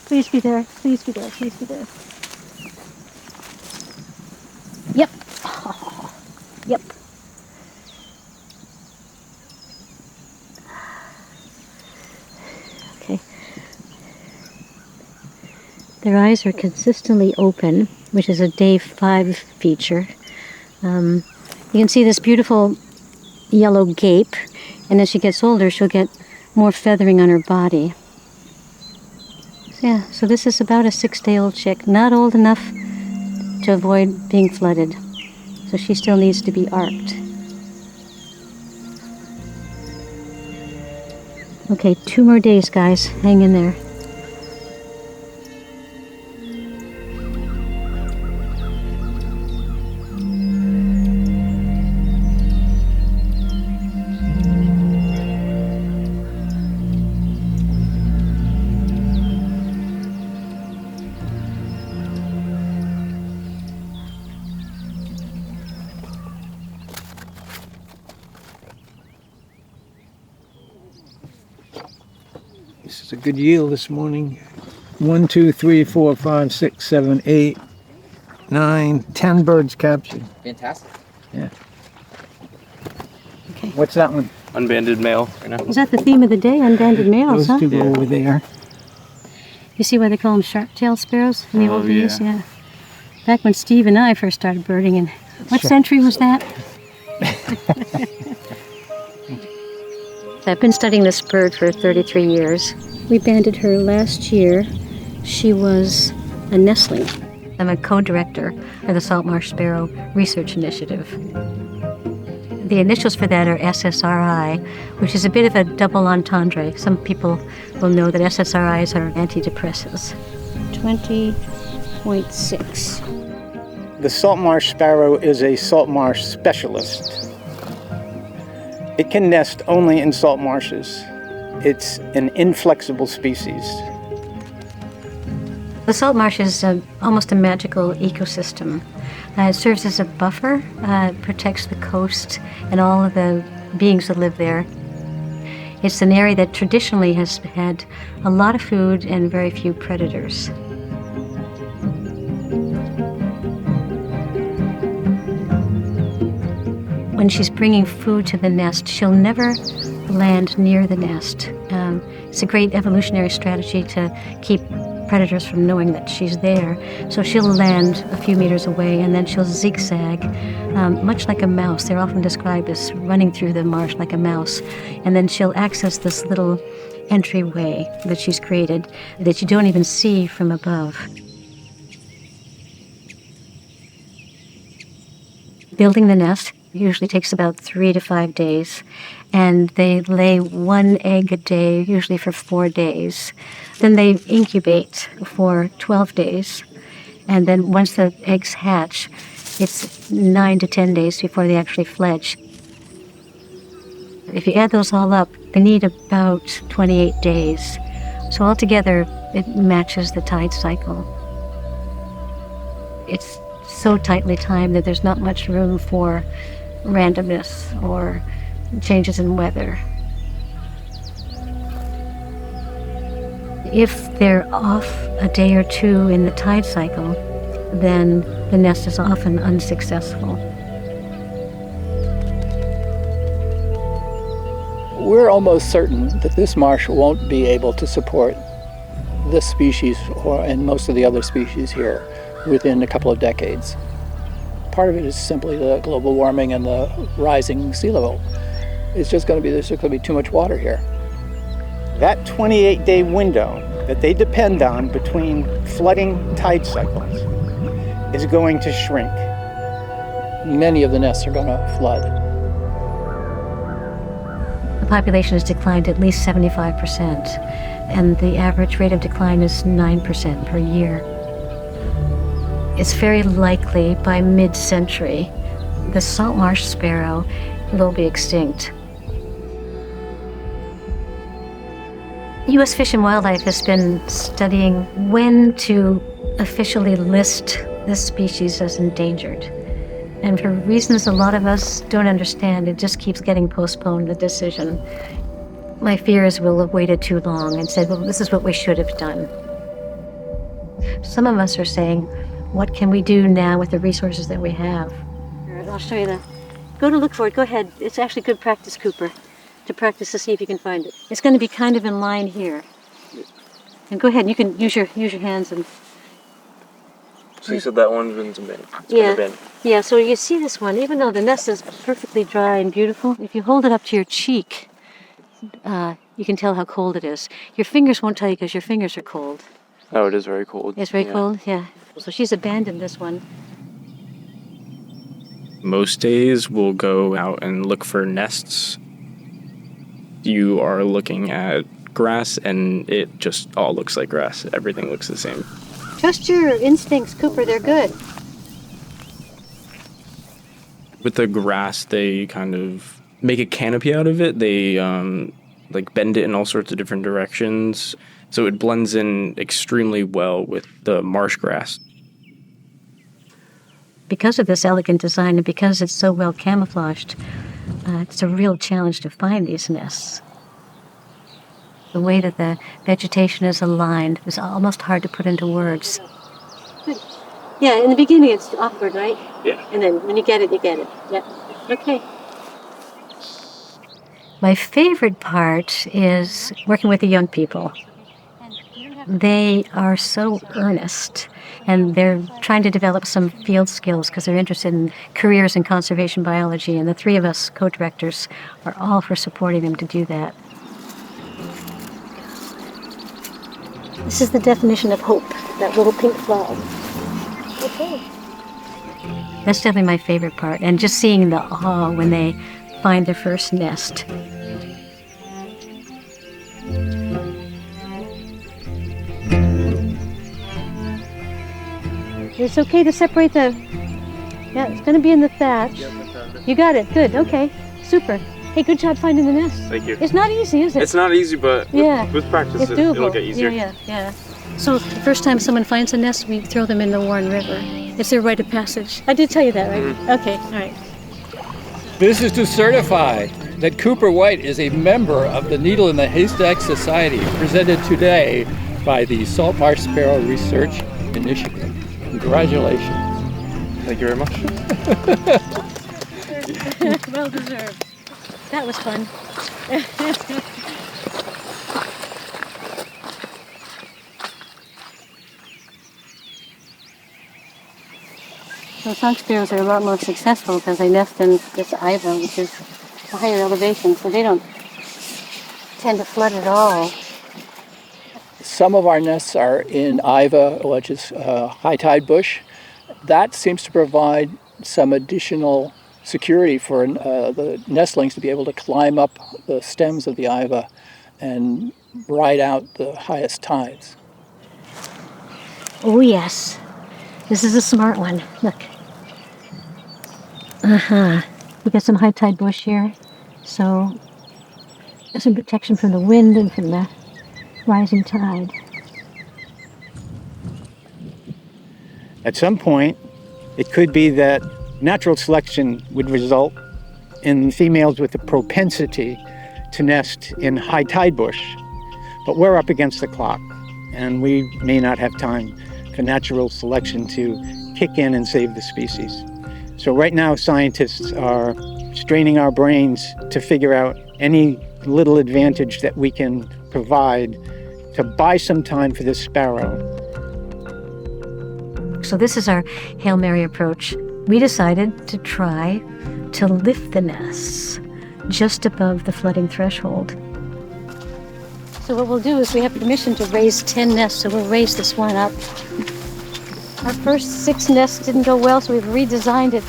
Please be there. Please be there. Please be there. Yep. Yep. Okay. Their eyes are consistently open, which is a day 5 feature. You can see this beautiful yellow gape, and as she gets older, she'll get more feathering on her body. Yeah, so this is about a 6-day-old chick, not old enough to avoid being flooded. So she still needs to be arced. Okay, 2 more days, guys. Hang in there. This is a good yield this morning. 1, 2, 3, 4, 5, 6, 7, 8, 9, 10 birds captured. Fantastic. Yeah. Okay. What's that one? Unbanded male right now. Is that the theme of the day? Unbanded males, Those huh? two go over there. You see why they call them sharp-tailed sparrows in the Oh, old days? yeah. Yeah. Back when Steve and I first started birding, and what Sure. century was that? I've been studying this bird for 33 years. We banded her last year. She was a nestling. I'm a co-director of the Saltmarsh Sparrow Research Initiative. The initials for that are SSRI, which is a bit of a double entendre. Some people will know that SSRIs are antidepressants. 20.6. The saltmarsh sparrow is a saltmarsh specialist. It can nest only in salt marshes. It's an inflexible species. The salt marsh is almost a magical ecosystem. It serves as a buffer, protects the coast and all of the beings that live there. It's an area that traditionally has had a lot of food and very few predators. When she's bringing food to the nest, she'll never land near the nest. It's a great evolutionary strategy to keep predators from knowing that she's there. So she'll land a few meters away and then she'll zigzag, much like a mouse. They're often described as running through the marsh like a mouse. And then she'll access this little entryway that she's created that you don't even see from above. Building the nest usually takes about 3 to 5 days, and they lay 1 egg a day, usually for 4 days. Then they incubate for 12 days, and then once the eggs hatch, it's 9 to 10 days before they actually fledge. If you add those all up, they need about 28 days. So altogether, it matches the tide cycle. It's so tightly timed that there's not much room for randomness or changes in weather. If they're off a day or two in the tide cycle, then the nest is often unsuccessful. We're almost certain that this marsh won't be able to support this species and most of the other species here within a couple of decades. Part of it is simply the global warming and the rising sea level. There's just going to be too much water here. That 28-day window that they depend on between flooding tide cycles is going to shrink. Many of the nests are going to flood. The population has declined at least 75%, and the average rate of decline is 9% per year. It's very likely by mid-century, the saltmarsh sparrow will be extinct. U.S. Fish and Wildlife has been studying when to officially list this species as endangered. And for reasons a lot of us don't understand, it just keeps getting postponed, the decision. My fear is we'll have waited too long and said, well, this is what we should have done. Some of us are saying, what can we do now with the resources that we have? All right, I'll show you go to look for it. Go ahead. It's actually good practice, Cooper, to practice to see if you can find it. It's going to be kind of in line here. And go ahead. You can use your hands and. So you said that one's been been. Yeah. Yeah. So you see this one, even though the nest is perfectly dry and beautiful, if you hold it up to your cheek, you can tell how cold it is. Your fingers won't tell you because your fingers are cold. Oh, it is very cold. It's very cold. Yeah. So she's abandoned this one. Most days we'll go out and look for nests. You are looking at grass and it just all looks like grass. Everything looks the same. Trust your instincts, Cooper. They're good. With the grass, they kind of make a canopy out of it. They like bend it in all sorts of different directions. So it blends in extremely well with the marsh grass. Because of this elegant design and because it's so well camouflaged, it's a real challenge to find these nests. The way that the vegetation is aligned is almost hard to put into words. Yeah, in the beginning it's awkward, right? Yeah. And then when you get it, you get it. Yeah. Okay. My favorite part is working with the young people. They are so earnest, and they're trying to develop some field skills because they're interested in careers in conservation biology, and the three of us co-directors are all for supporting them to do that. This is the definition of hope, that little pink flag. Okay. That's definitely my favorite part, and just seeing the awe when they find their first nest. It's okay to separate the... Yeah, it's going to be in the thatch. You got it. Good. Okay. Super. Hey, good job finding the nest. Thank you. It's not easy, is it? It's not easy, but with practice, it's doable. it'll get easier. Yeah. So the first time someone finds a nest, we throw them in the Warren River. It's their rite of passage. I did tell you that, right? Mm-hmm. Okay. All right. This is to certify that Cooper White is a member of the Needle in the Haystack Society, presented today by the Saltmarsh Sparrow Research Initiative. Congratulations. Thank you very much. Well deserved. That was fun. So song sparrows are a lot more successful because they nest in this Iva, which is a higher elevation, so they don't tend to flood at all. Some of our nests are in Iva, which is high tide bush. That seems to provide some additional security for the nestlings to be able to climb up the stems of the Iva and ride out the highest tides. Oh yes, this is a smart one. Look. We got some high tide bush here, so there's some protection from the wind and from the rising tide. At some point, it could be that natural selection would result in females with a propensity to nest in high tide bush. But we're up against the clock, and we may not have time for natural selection to kick in and save the species. So right now, scientists are straining our brains to figure out any little advantage that we can provide to buy some time for this sparrow. So this is our Hail Mary approach. We decided to try to lift the nests just above the flooding threshold. So what we'll do is we have permission to raise 10 nests, so we'll raise this one up. Our first 6 nests didn't go well, so we've redesigned it.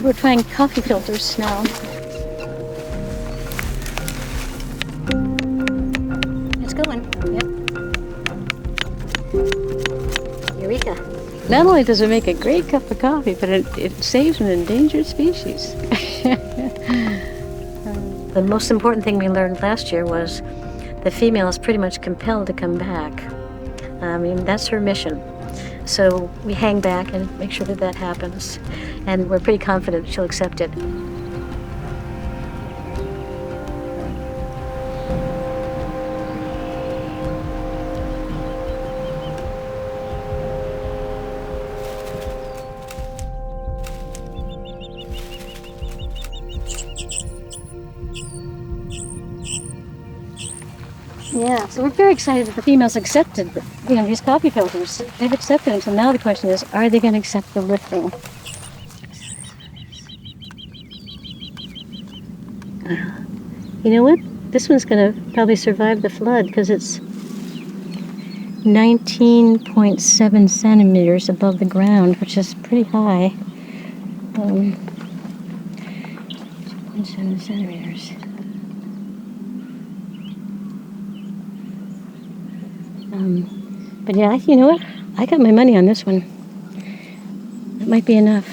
We're trying coffee filters now. It's going. Yep. Eureka. Not only does it make a great cup of coffee, but it saves an endangered species. The most important thing we learned last year was the female is pretty much compelled to come back. I mean, that's her mission. So we hang back and make sure that that happens. And we're pretty confident she'll accept it. Yeah, so we're very excited that the females accepted, these coffee filters. They've accepted them, so now the question is, are they going to accept the lifting? You know what? This one's going to probably survive the flood because it's 19.7 centimeters above the ground, which is pretty high. 2.7 centimeters. But yeah, you know what? I got my money on this one. That might be enough.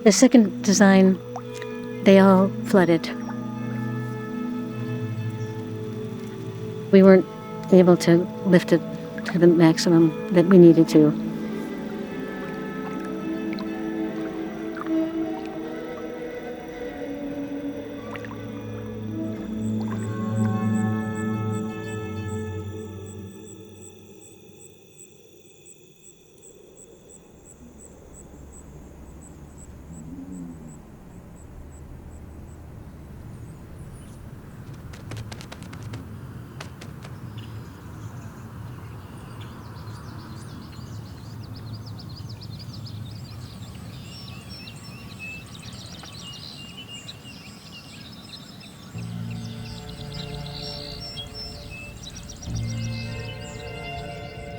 The second design, they all flooded. We weren't able to lift it to the maximum that we needed to.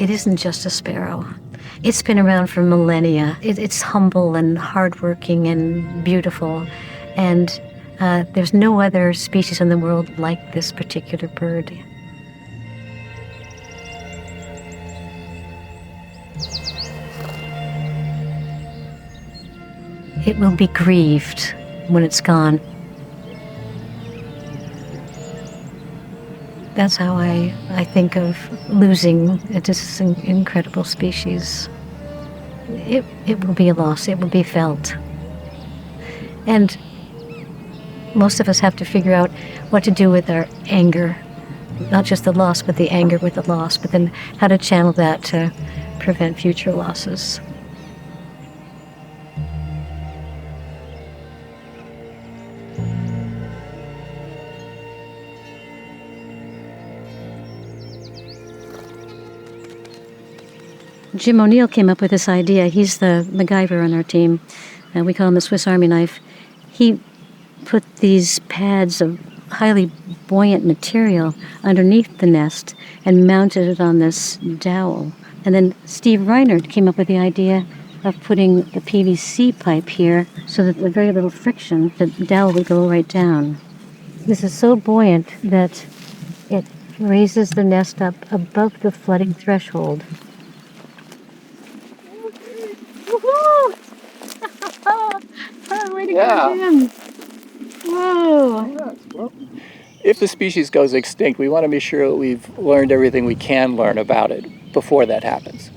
It isn't just a sparrow. It's been around for millennia. It's humble and hardworking and beautiful. And there's no other species in the world like this particular bird. It will be grieved when it's gone. That's how I think of losing this incredible species. It will be a loss. It will be felt. And most of us have to figure out what to do with our anger. Not just the loss, but the anger with the loss. But then how to channel that to prevent future losses. Jim O'Neill came up with this idea. He's the MacGyver on our team. We call him the Swiss Army knife. He put these pads of highly buoyant material underneath the nest and mounted it on this dowel. And then Steve Reinert came up with the idea of putting the PVC pipe here so that with very little friction, the dowel would go right down. This is so buoyant that it raises the nest up above the flooding threshold. Way to go, Jim. Whoa. Well, if the species goes extinct, we want to be sure that we've learned everything we can learn about it before that happens.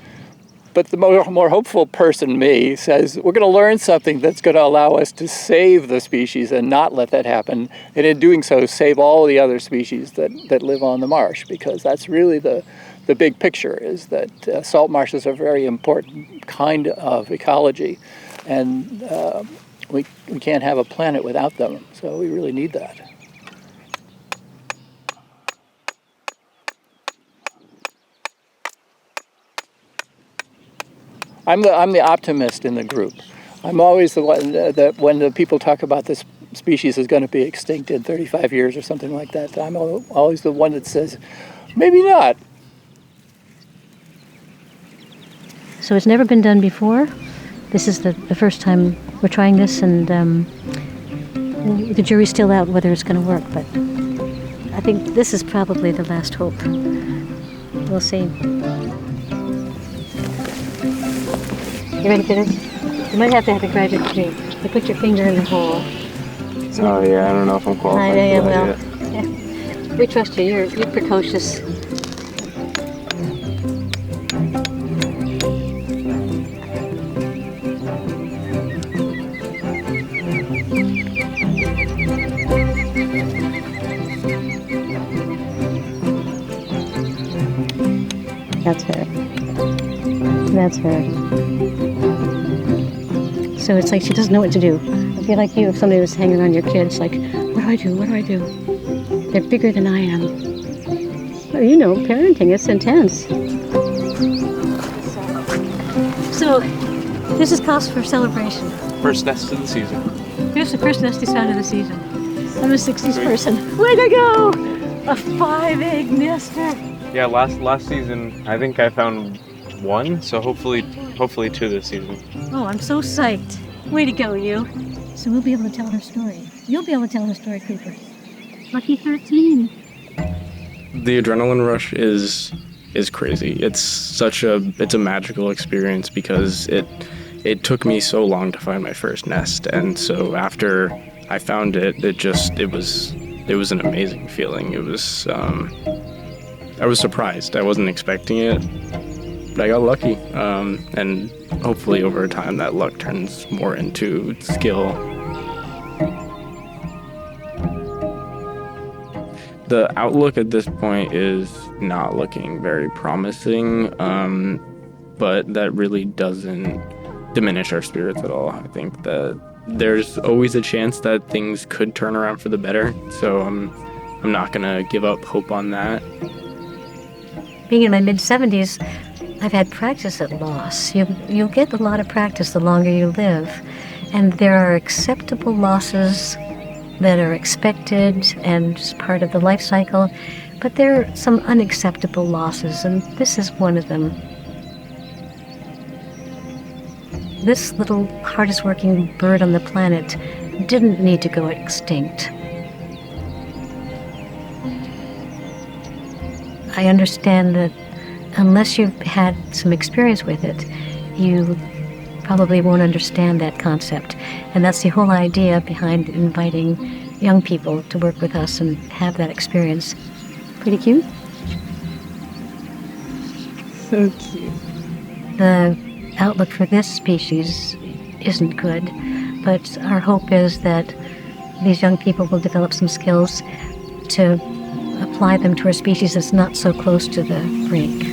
But the more hopeful person, me, says we're going to learn something that's going to allow us to save the species and not let that happen. And in doing so, save all the other species that live on the marsh, because that's really the big picture, is that salt marshes are a very important kind of ecology. And we can't have a planet without them, so we really need that. I'm the optimist in the group. I'm always the one that when the people talk about this species is going to be extinct in 35 years or something like that, I'm always the one that says, maybe not. So it's never been done before. This is the first time we're trying this, and the jury's still out whether it's going to work, but I think this is probably the last hope. We'll see. You ready for this? You might have to have a graduate degree. You put your finger in the hole. Oh yeah, I don't know if I'm qualified Yeah, for that well, yet. yeah. We trust you. You're precocious. That's her. That's her. So it's like she doesn't know what to do. It'd be like you if somebody was hanging on your kids, like, what do I do? What do I do? They're bigger than I am. Well, you know, parenting, it's intense. So, this is cause for celebration. First nest of the season. Here's the first nesty sound of the season. I'm a 60s person. Way to go! A 5-egg nester. Yeah, last season I think I found one, so hopefully 2 this season. Oh, I'm so psyched. Way to go, you. So we'll be able to tell her story. You'll be able to tell her story, Cooper. Lucky 13. The adrenaline rush is crazy. It's a magical experience because it took me so long to find my first nest, and so after I found it, it was an amazing feeling. It was I was surprised. I wasn't expecting it, but I got lucky. And hopefully over time that luck turns more into skill. The outlook at this point is not looking very promising, but that really doesn't diminish our spirits at all. I think that there's always a chance that things could turn around for the better, so I'm not gonna give up hope on that. Being in my mid-70s, I've had practice at loss. You'll get a lot of practice the longer you live, and there are acceptable losses that are expected and just part of the life cycle, but there are some unacceptable losses, and this is one of them. This little hardest working bird on the planet didn't need to go extinct. I understand that unless you've had some experience with it, you probably won't understand that concept. And that's the whole idea behind inviting young people to work with us and have that experience. Pretty cute? So cute. The outlook for this species isn't good, but our hope is that these young people will develop some skills to apply them to a species that's not so close to the brink.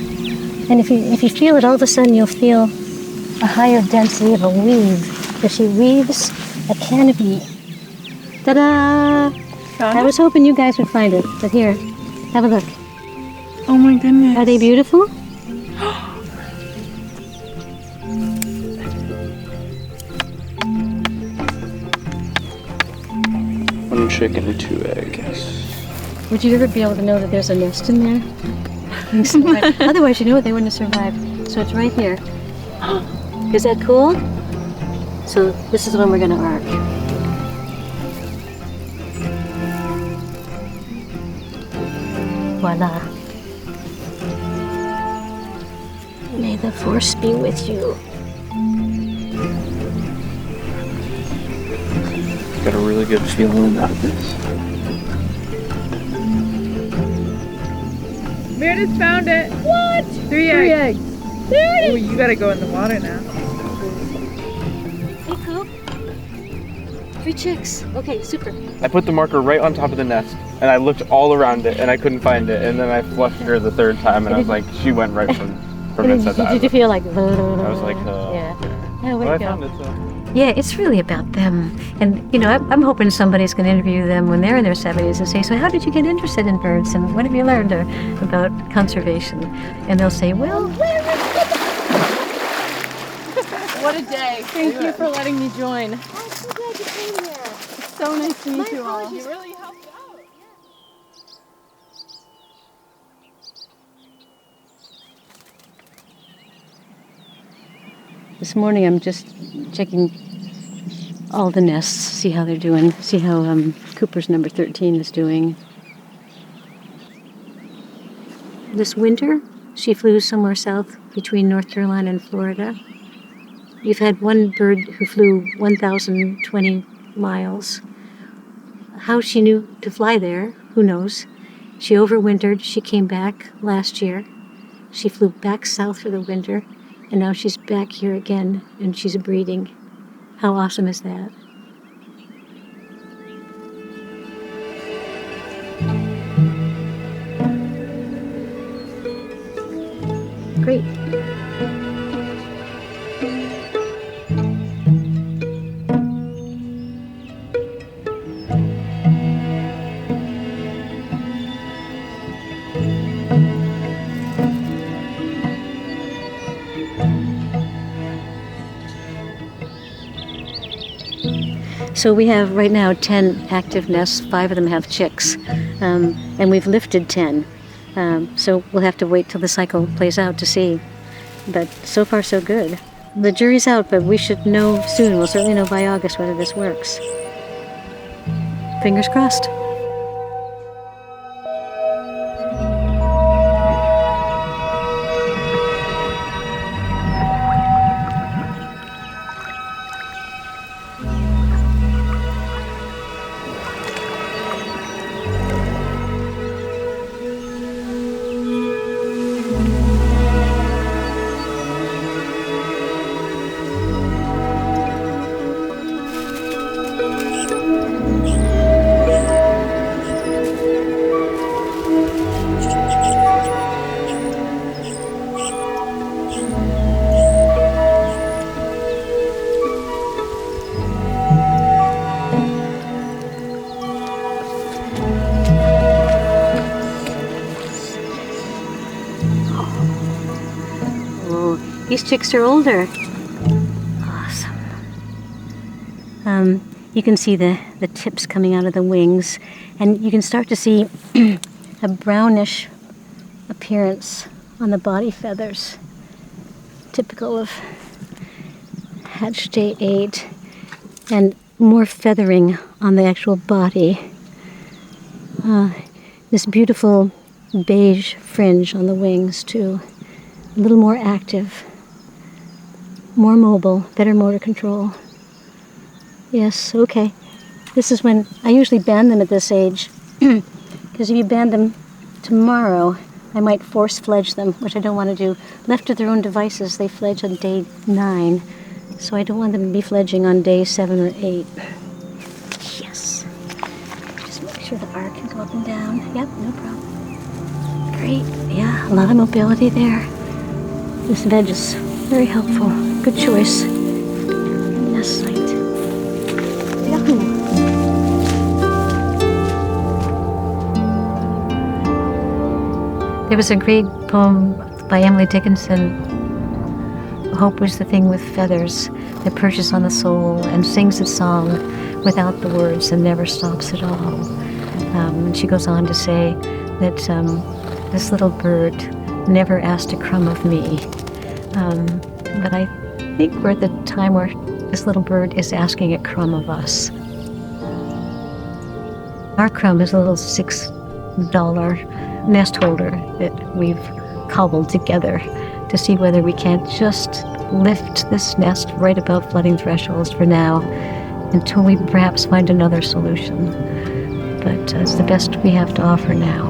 And if you feel it, all of a sudden you'll feel a higher density of a weave. If she weaves a canopy. Ta-da! I was hoping you guys would find it, but here, have a look. Oh my goodness. Are they beautiful? One chicken and 2 eggs. Would you ever be able to know that there's a nest in there? Otherwise, you know what, they wouldn't have survived. So it's right here. Is that cool? So this is the one we're going to arc. Voila. May the force be with you. Got a really good feeling about this. Meredith found it. What? 3 eggs. Oh, you gotta go in the water now. Hey, Coop. 3 chicks. Okay, super. I put the marker right on top of the nest, and I looked all around it, and I couldn't find it. And then I flushed her the 3rd time, and I was like, she went right from inside the Did you feel like... I was like, yeah. Yeah, way but to I go. found it, so. Yeah, it's really about them. And, you know, I'm hoping somebody's going to interview them when they're in their 70s and say, so how did you get interested in birds? And what have you learned about conservation? And they'll say, well, What a day. Thank you for letting me join. I'm so glad you came here. so nice to meet you all. You really helped out. This morning I'm just checking all the nests, see how they're doing, see how Cooper's number 13 is doing. This winter, she flew somewhere south between North Carolina and Florida. We've had one bird who flew 1,020 miles. How she knew to fly there, who knows? She overwintered. She came back last year. She flew back south for the winter, and now she's back here again, and she's breeding. How awesome is that? Great. So we have right now 10 active nests. 5 of them have chicks, and we've lifted 10. So we'll have to wait till the cycle plays out to see. But so far, so good. The jury's out, but we should know soon. We'll certainly know by August whether this works. Fingers crossed. These chicks are older. Awesome. You can see the tips coming out of the wings, and you can start to see a brownish appearance on the body feathers, typical of hatch day 8, and more feathering on the actual body. This beautiful beige fringe on the wings, too. A little more active. More mobile, better motor control. Yes, okay. This is when I usually band them at this age, because if you band them tomorrow, I might force fledge them, which I don't want to do. Left to their own devices, they fledge on day 9, so I don't want them to be fledging on day 7 or 8. Yes. Just make sure the R can go up and down. Yep, no problem. Great. Yeah, a lot of mobility there. This veg is very helpful. Good choice. Nest site. Yahoo! There was a great poem by Emily Dickinson, Hope was the thing with feathers that perches on the soul and sings its song without the words and never stops at all. And she goes on to say that this little bird never asked a crumb of me. But I think we're at the time where this little bird is asking a crumb of us. Our crumb is a little $6 nest holder that we've cobbled together to see whether we can't just lift this nest right above flooding thresholds for now until we perhaps find another solution. But it's the best we have to offer now.